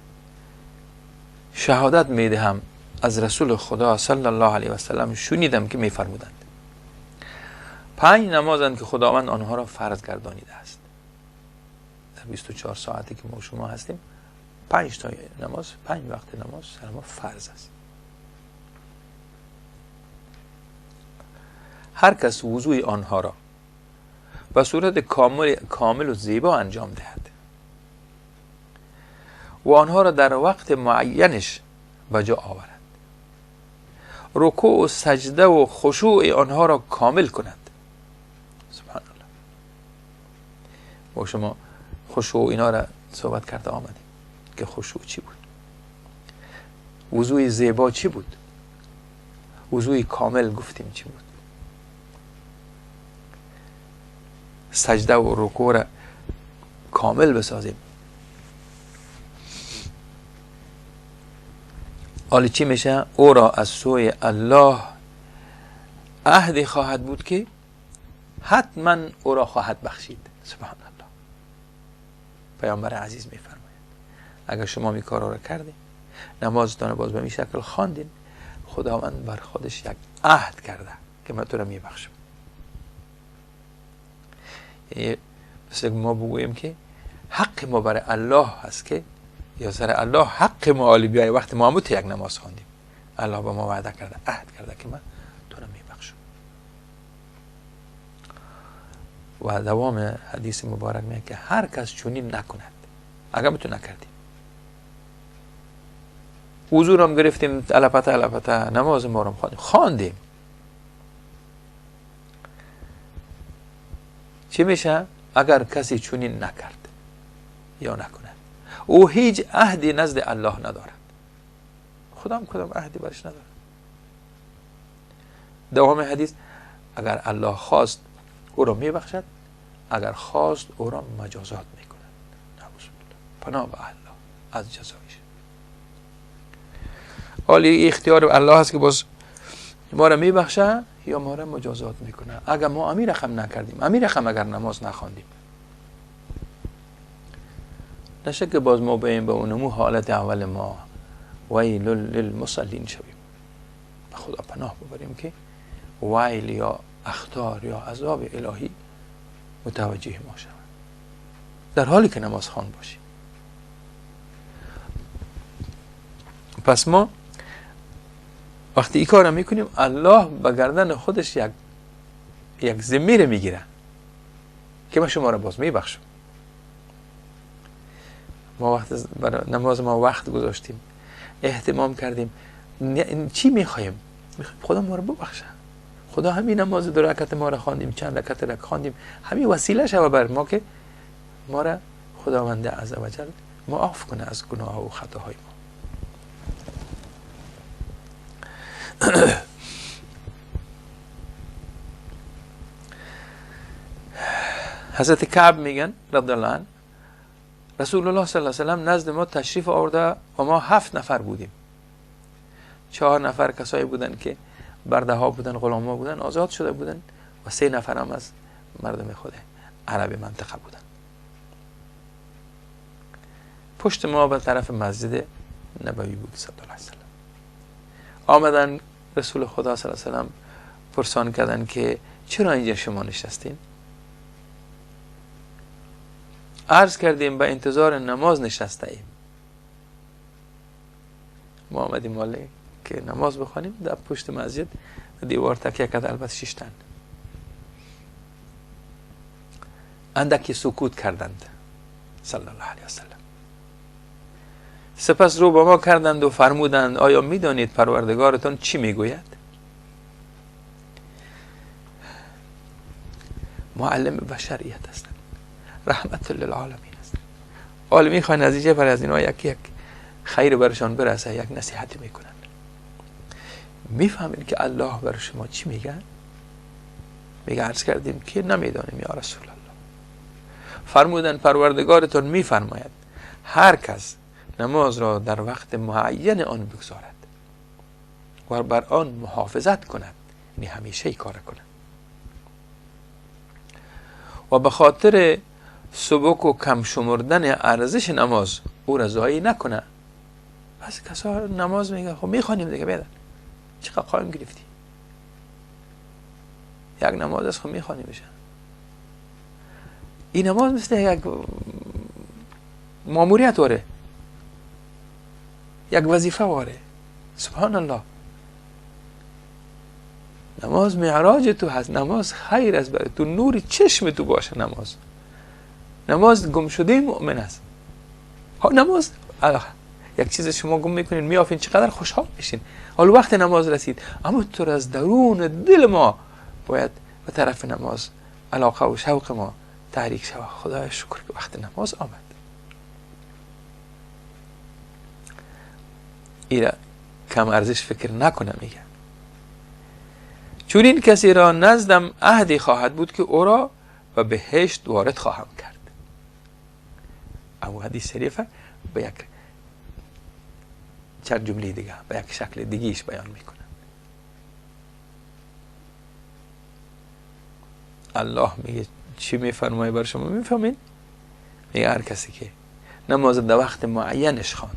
شهادت میدهم از رسول خدا صلی الله علیه و سلم شنیدم که میفرمودند 5 نمازند که خداوند آنها را فرض گردانیده است. در 24 ساعتی که ما شما هستیم 5 تا نماز، 5 وقت نماز سر ما فرض است. هر کس وضوء آنها را به صورت کامل و زیبا انجام دهد و آنها را در وقت معینش به جا آورد، رکوع و سجده و خشوع آنها را کامل کند. سبحان الله. ما شما خشوع اینا را صحبت کرده آمدیم که خشوع چی بود، وضوع زیبا چی بود، وضوع کامل گفتیم چی بود، سجده و رکوع را کامل بسازیم. حالا چی میشه؟ او را از سوی الله عهدی خواهد بود که حتما او را خواهد بخشید. سبحان الله. پیامبر عزیز میفرماید اگر شما می کارا را کردین، نمازتان باز به این شکل خواندین، خداوند بر خودش یک عهد کرده که من تو را میبخشم. مثل ما بگوییم که حق ما برای الله هست که یا سر الله حق ما عالی بیایه. وقتی ما هم یک نماز خواندیم الله با ما وعده کرده، عهد کرده که من تو را میبخشم. و دوام حدیث مبارک میگه که هر کس چنین نکند، اگر تو نکردیم وضو را گرفتیم الپته نماز ما را خواندیم، چی میشه؟ اگر کسی چنین نکرد یا نکند او هیچ عهدی نزد الله ندارد. خدا هم کدام عهدی برش ندارد. دوام حدیث اگر الله خواست او را میبخشد، اگر خواست او را مجازات میکند. نعوذ بالله. پناه به الله از جزایش. حالی اختیار الله هست که باز ما را میبخشه یا ما را مجازات میکنه. اگر ما امیر رقم نکردیم، امیر رقم اگر نماز نخواندیم، نشک باز ما به اونمو حالت اول ما ویل للمصلین شویم. خدا پناه ببریم که ویل یا اخطار یا عذاب الهی متوجه ما شود در حالی که نماز خوان باشیم. پس ما وقتی این کار میکنیم الله به گردن خودش یک ضمیر میگیره که من شما را باز میبخشم. ما وقت برای نماز ما وقت گذاشتیم، اهتمام کردیم، چی میخوایم؟ میخوایم خدا ما را ببخشه. خدا همین نماز 2 رکعت ما را خواندیم، چند رکعت را خواندیم، همین وسیله شوه بر ما که ما را خداوند عزوجل معاف کنه از گناه و خطاهای ما. حضرت کعب میگن رضی الله عنه رسول الله صلی الله علیه و سلم نزد ما تشریف آورده و ما 7 نفر بودیم. 4 نفر کسایی بودن که برده ها بودن، غلام ها بودن، آزاد شده بودن و 3 نفر هم از مردم خود عرب منطقه بودن. پشت ما به طرف مسجد نبوی بود صلی الله علیه و سلم. آمدن رسول خدا صلی الله علیه و سلم پرسان کردن که چرا اینجا شما نشستین؟ عرض کردیم به انتظار نماز نشسته ایم. ما آمدیم والی که نماز بخوانیم در پشت مسجد دیوار تکیه کرد، البته 6 تن. اندکی سکوت کردند صلی الله علیه و سلم. سپس رو به ما کردند و فرمودند آیا میدانید پروردگارتان چی میگوید؟ معلم بشریت هستند، رحمت للعالمین است. حالا میخواین از اینجا برای از اینا یک خیر برشان برسه، یک نصیحتی میکنن. میفهمین که الله بر شما چی میگه؟ میگه عرض کردیم که نمیدانیم یا رسول الله. فرمودن پروردگارتون میفرماید هر کس نماز را در وقت معین آن بگذارد و بر آن محافظت کند، یعنی همیشه ای کار کند و به خاطر سبک و کم شمردن ارزش نماز او را ضایع نکنه. پس کسا نماز میگه خب میخوانیم دیگه، بدن چقدر قایم گرفتی؟ یک نماز است، خب میخوانیم بشه. این نماز مثل یک ماموریت واره، یک وظیفه واره. سبحان الله. نماز معراج تو هست، نماز خیر است برای تو، نور چشم تو باشه. نماز گم شده مؤمن است. نماز یک چیز شما گم میکنین میافین چقدر خوشحال میشین. حالا وقت نماز رسید، اما تو از درون دل ما باید به طرف نماز علاقه و شوق ما تحریک شود. خدای شکر که وقت نماز آمد. ایرا کم ارزش فکر نکنم. میگه چون این کسی را نزدم عهدی خواهد بود که او را و بهشت وارد خواهم کرد. اما حدیث شریفه به یک چند جمله دیگه به یک شکل دیگیش بیان میکنه. الله میگه چی میفرمایه بر شما؟ میفهمین؟ میگه هر کسی که نماز در وقت معینش خواند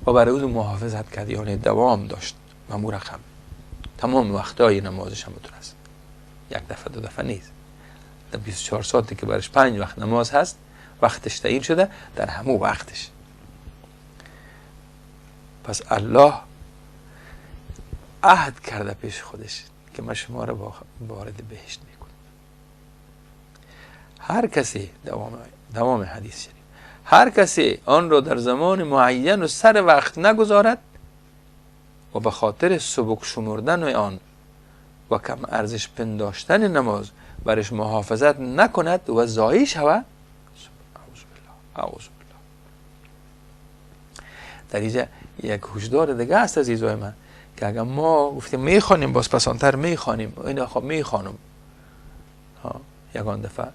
و برای او محافظت کرد، یعنی دوام داشت و مرقم تمام وقتهای نمازش هم بتونست، یک دفعه دو دفعه نیست، در 24 ساعتی که برش 5 وقت نماز هست، وقتش تعیین شده در همو وقتش. پس الله عهد کرده پیش خودش که من شما را وارد بهشت میکنم. هر کسی دوام حدیث شریف، هر کسی آن را در زمان معین و سر وقت نگذارد و به خاطر سبک شمردن آن و کم ارزش پنداشتن نماز برش محافظت نکند و ضایع شود، اعوذ بالله. در اینجا یک هشدار دیگه است عزیزای من که اگر ما گفتیم میخوانیم باز پسانتر میخوانیم، این خب میخوانم یکان دفعه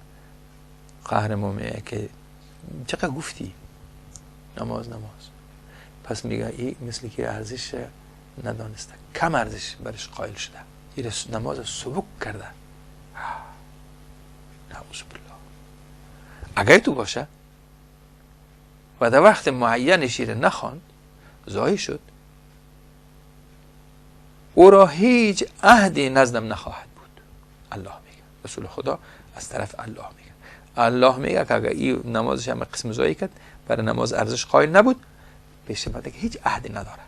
قهرمان میگه که چقدر گفتی نماز پس میگه این مثل که ارزش ندانسته، کم ارزش برش قائل شده، این نماز سبک کرده. نعوذ بالله. اگر تو باشه و در وقت معین شیر نخواند ضایع شد، او را هیچ عهدی نزدم نخواهد بود. الله میگه، رسول خدا از طرف الله میگه. الله میگه که اگر این نمازش هم قسم ضایع کرد، برای نماز ارزش قائل نبود، پیش بعد که هیچ عهدی نداره.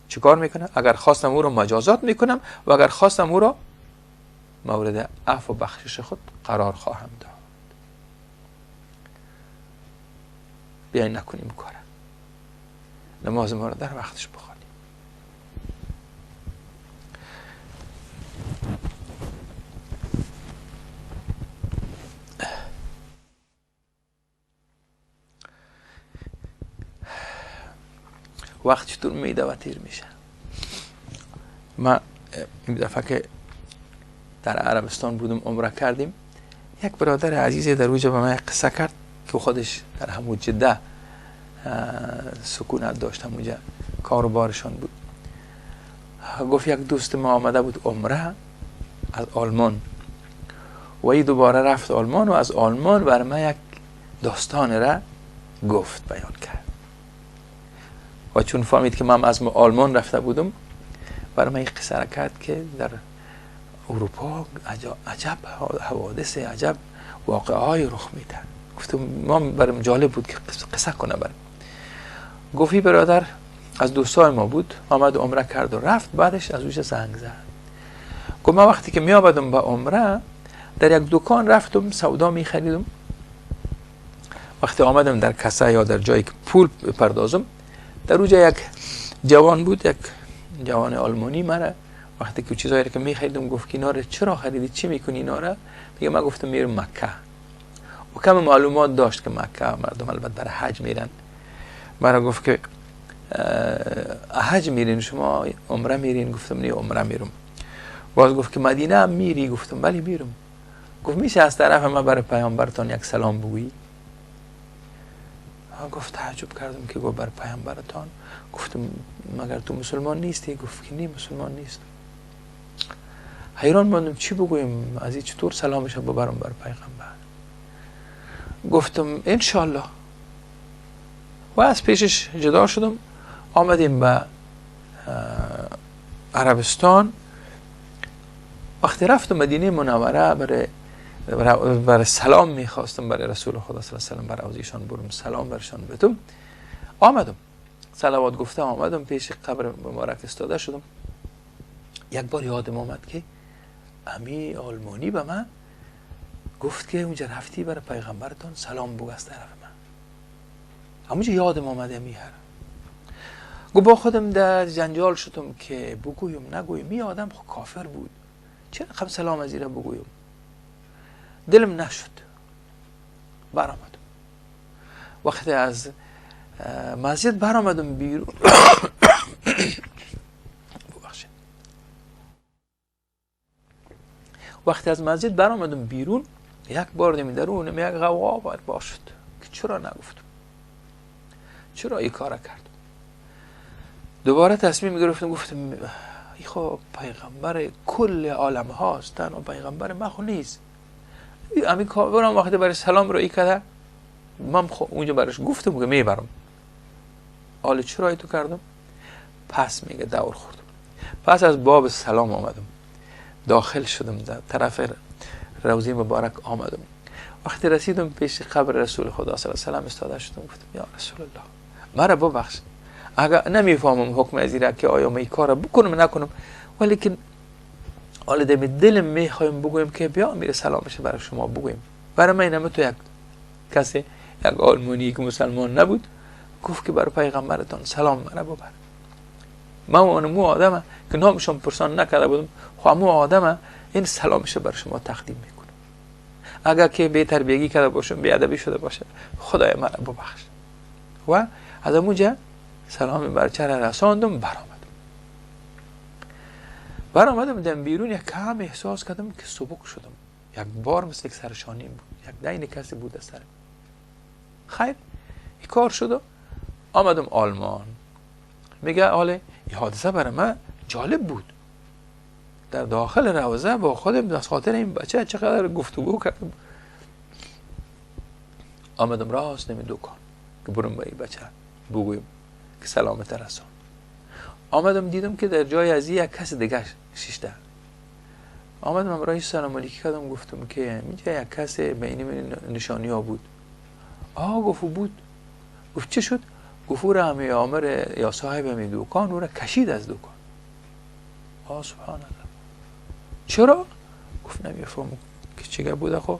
چیکار میکنه؟ اگر خواستم او را مجازات میکنم و اگر خواستم او را مورد عفو و بخشش خود قرار خواهم داد. بیاین نکنیم کاره، نماز ما را در وقتش بخوانیم. وقت چطور میده و تیر میشه. ما این دفعه که در عربستان بودم عمره کردیم، یک برادر عزیزی در اوجه به من قصه کرد که خودش در همون جده سکونت داشت، همونجا کار و بارشان بود. گفت یک دوست ما آمده بود عمره از آلمان و ای دوباره رفت آلمان و از آلمان بر من یک داستان را گفت، بیان کرد. و چون فهمید که من از آلمان رفته بودم، برای من یک قصه را کرد که در اروپا عجب حوادث، عجب واقعه های رخ میده. گفتم ما برام جالب بود که قصه کنه برام. گفتی برادر از دوستای ما بود، آمد عمره کرد و رفت، بعدش از اوش زنگ زد. گفت من وقتی که می آمدم به عمره در یک دکان رفتم سودا می خریدم. وقتی آمدم در کاسه یا در جایی که پول پردازم، در اونجا یک جوان بود، یک جوان آلمانی، مرا وقتی که چیزایی که می خریدم گفت که اینا رو چرا خریدی، چی میکنی اینا رو؟ میگه من گفتم میرم مکه. و کم معلومات داشت که مکه مردم البته برای حج میرن. مرا گفت که حج میرین شما، عمره میرین؟ گفتم نه عمره میرم. باز گفت که مدینه هم میری؟ گفتم بله میرم. گفت میشه از طرف من برای پیامبرتان یک سلام بگویی؟ گفت تعجب کردم که گفت برای پیامبرتان. گفتم مگر تو مسلمان نیستی؟ گفت که نه مسلمان نیست. حیران ماندم چی بگویم، از این چطور سلامش ببرم بر پیغمبر. گفتم انشالله. و از پیشش جدا شدم، آمدیم به عربستان. وقتی رفتم مدینه منوره برای سلام میخواستم برای رسول خدا صلی الله علیه و برای ایشان برم سلام برشان بدم. آمدم صلوات گفتم، آمدم پیش قبر مبارک استاده شدم. یک بار یادم آمد که امی آلمانی به من گفت که اونجا رفتی برای پیغمبرتان سلام بگو از طرف من. همونجا یادم آمد میهر. گو با خودم در جنجال شدم که بگویم نگویم. این آدم خب کافر بود، چرا خب سلام از ایره بگویم؟ دلم نشد، برآمدم. وقتی از مسجد برآمدم بیرون وقتی از مسجد برآمدم بیرون، یک بار دمی درونم یک غوغا باید باشد که چرا نگفتم، چرا این کار کردم. دوباره تصمیم گرفتم، گفتم ای خب پیغمبر کل عالم هاست، تنها پیغمبر من خو نیست. امی کارم وقتی برای سلام رو ای کده، من اونجا برش گفتم که میبرم. حالا چرا تو کردم؟ پس میگه دور خوردم. پس از باب سلام آمدم، داخل شدم، در طرف روضه مبارک آمدم. وقتی رسیدم پیش قبر رسول خدا صلی الله علیه و استاده شدم، گفتم یا رسول الله مرا ببخش، اگر نمیفهمم حکم از این که آیا می کار بکنم نکنم، ولی که حالا دلم میخوایم بگویم که بیا امیر سلامش برای شما بگویم. برای من اینم تو یک کسی، یک آلمانی که مسلمان نبود، گفت که برای پیغمبرتان سلام مرا ببر. من اونمو آدمه که نامشون پرسان نکرده بودم، خامو آدمه این سلامش برای شما تقدیم میکنم. اگر که بی تربیتی کرده باشم، بی ادبی شده باشه، خدای مرا ببخش. و از اونجا سلام بر چهره رساندم، برآمدم دم بیرون. یک کم احساس کردم که سبک شدم، یک بار مثل یک سرشانیم بود، یک دین کسی بود از سرم. خیر این کار شد، آمدم آلمان. میگه حالا این حادثه برای من جالب بود. در داخل روضه با خودم از خاطر این بچه چقدر گفتگو کردم. آمدم راست نمی دکان که برم با این بچه بگویم که سلامت رسان. آمدم دیدم که در جای از یک کس دیگه شیشته. آمدم امرای سلام علیکی کردم، گفتم که اینجا یک کس به این نشانی ها بود. گفت بود. گفت چه شد؟ گفت او را همی آمر یا صاحب همی دوکان او را کشید از دوکان. سبحان الله. چرا؟ گفت نمیفهم که چگه بوده. خب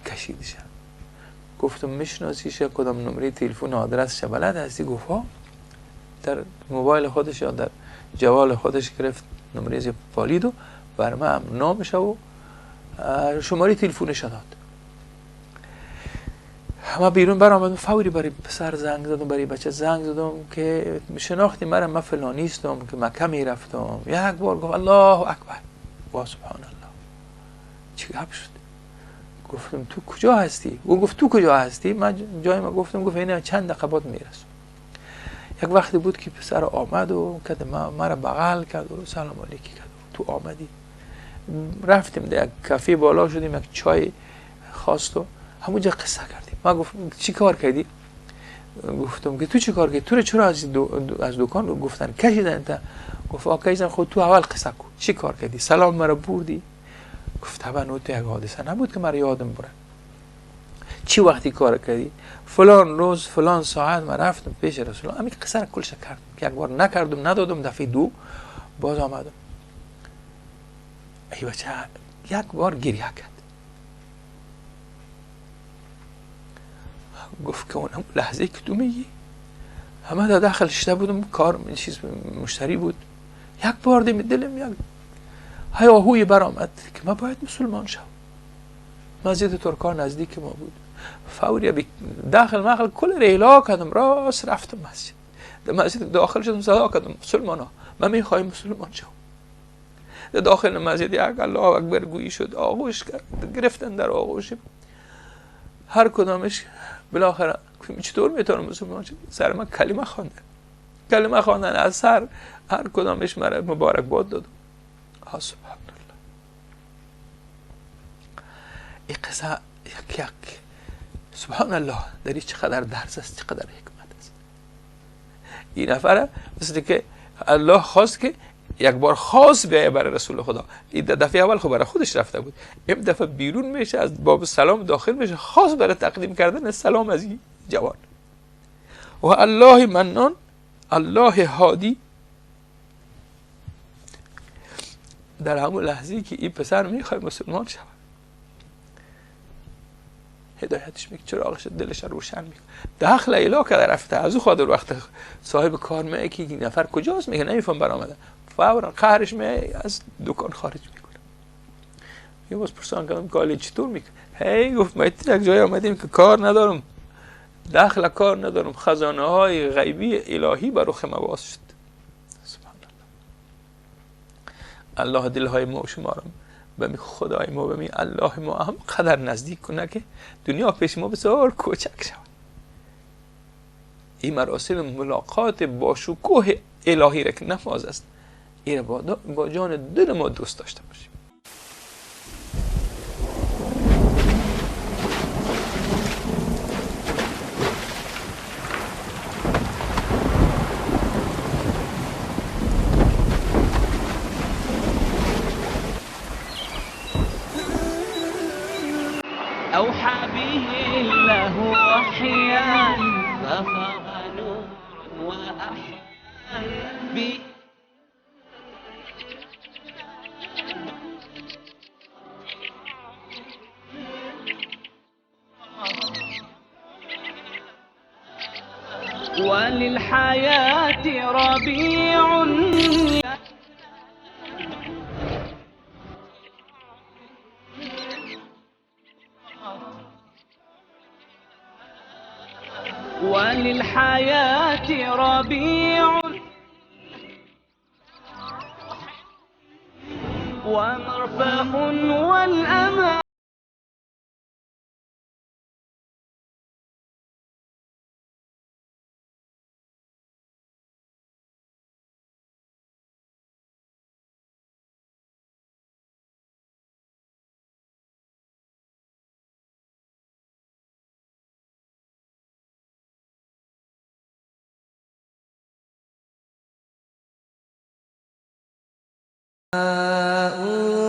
کشیدش. گفتم میشناسیش؟ کدام نمره تلفن آدرسش بلد هستی؟ گفت در موبایل خودش یا در جوال خودش گرفت نمره والید و بر من نامش و شماره تلفنش داد. ما بیرون برآمدم، فوری برای پسر زنگ زدم، برای بچه زنگ زدم که شناختی من فلانی هستم که مکه میرفتم. یک بار گفت الله اکبر و سبحان الله. چی گپ شد؟ گفتم تو کجا هستی؟ او گفت تو کجا هستی؟ من جای ما گفتم، گفت اینه چند دقیقه بعد میرسم. یک وقتی بود که پسر آمد و کده مرا بغل کرد و سلام علیکی کرد. تو آمدی؟ رفتیم در یک کافه بالا شدیم، یک چای خواست و همونجا قصه کردیم. من گفتم چی کار کردی؟ گفتم که تو چی کار کردی؟ تو رو چرا از دکان گفتن کشیدن تا؟ گفت کشیدن. خود تو اول قصه کن، چی کار کردی؟ سلام مرا بردی؟ گفت طبعا تو یک حادثه نبود که مرا یادم بره. چی وقتی کار کردی؟ فلان روز فلان ساعت من رفتم پیش رسول الله، همین قصه را کلش کردم. یک بار نکردم ندادم، دفعه دو باز آمدم. ای بچه یک بار گریه کرد. گفت که اونم لحظه که تو میگی همه در داخل شده بودم، کار چیز مشتری بود. یک بار دم دلم یک هیاهوی برآمد که من باید مسلمان شم. مسجد ترکان نزدیک ما بود. فوری داخل کل ریلا کردم، راست رفتم مسجد. در مسجد داخل شدم، صدا کردم مسلمان ها من میخوایم مسلمان شم. در داخل مسجد یک الله اکبر گویی شد، آغوش گرفتن در آغوشم. هر کدامش بالاخره چطور میتونم مسلمان شم؟ سر من کلمه خواندن از سر هر کدامش مرا مبارک باد دادم. سبحان الله. این قصه یک سبحان الله داری چقدر درس است، چقدر حکمت است. این نفره مثل که الله خواست که یک بار خاص بیایه برای رسول خدا. این دفعه اول خب برای خودش رفته بود، این دفعه بیرون میشه، از باب سلام داخل میشه، خاص برای تقدیم کردن سلام از این جوان. و الله منان، الله هادی. در همون لحظه که این پسر میخواد مسلمان شود، هدایتش میکنه، چراغش دلش روشن میکنه. داخل ایلا که رفته از او خاطر وقت صاحب کار میگه که این نفر کجاست، میگه نمیفهم برآمده. فورا قهرش می از دکان خارج میکنه. یه باز پرسان کردم کالی چطور میکنی؟ هی گفت ما یک جای آمدیم که کار ندارم، دخل کار ندارم، خزانه های غیبی الهی بر رخ ما باز شد. سبحان الله. الله دلهای ما و شما را به می خدای ما به می الله ما هم قدر نزدیک کنه که دنیا پیش ما بسیار کوچک شود. این مراسم ملاقات با شکوه الهی را که نماز است، این با جان دل ما دوست داشته باشیم. أوحى به الله وحيا ففاض نور وأحيا به وللحياة ربيع وللحياة ربيع ومرفأ والأمان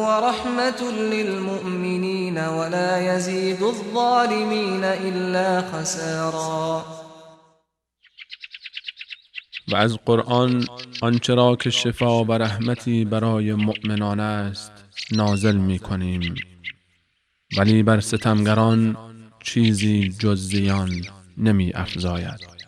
ورحمة للمؤمنين ولا يزيد الظالمين إلا خسارا. و از قرآن آنچه را که شفا و رحمتی برای مؤمنان است نازل می کنیم، ولی بر ستمگران چیزی جز زیان نمی افزاید.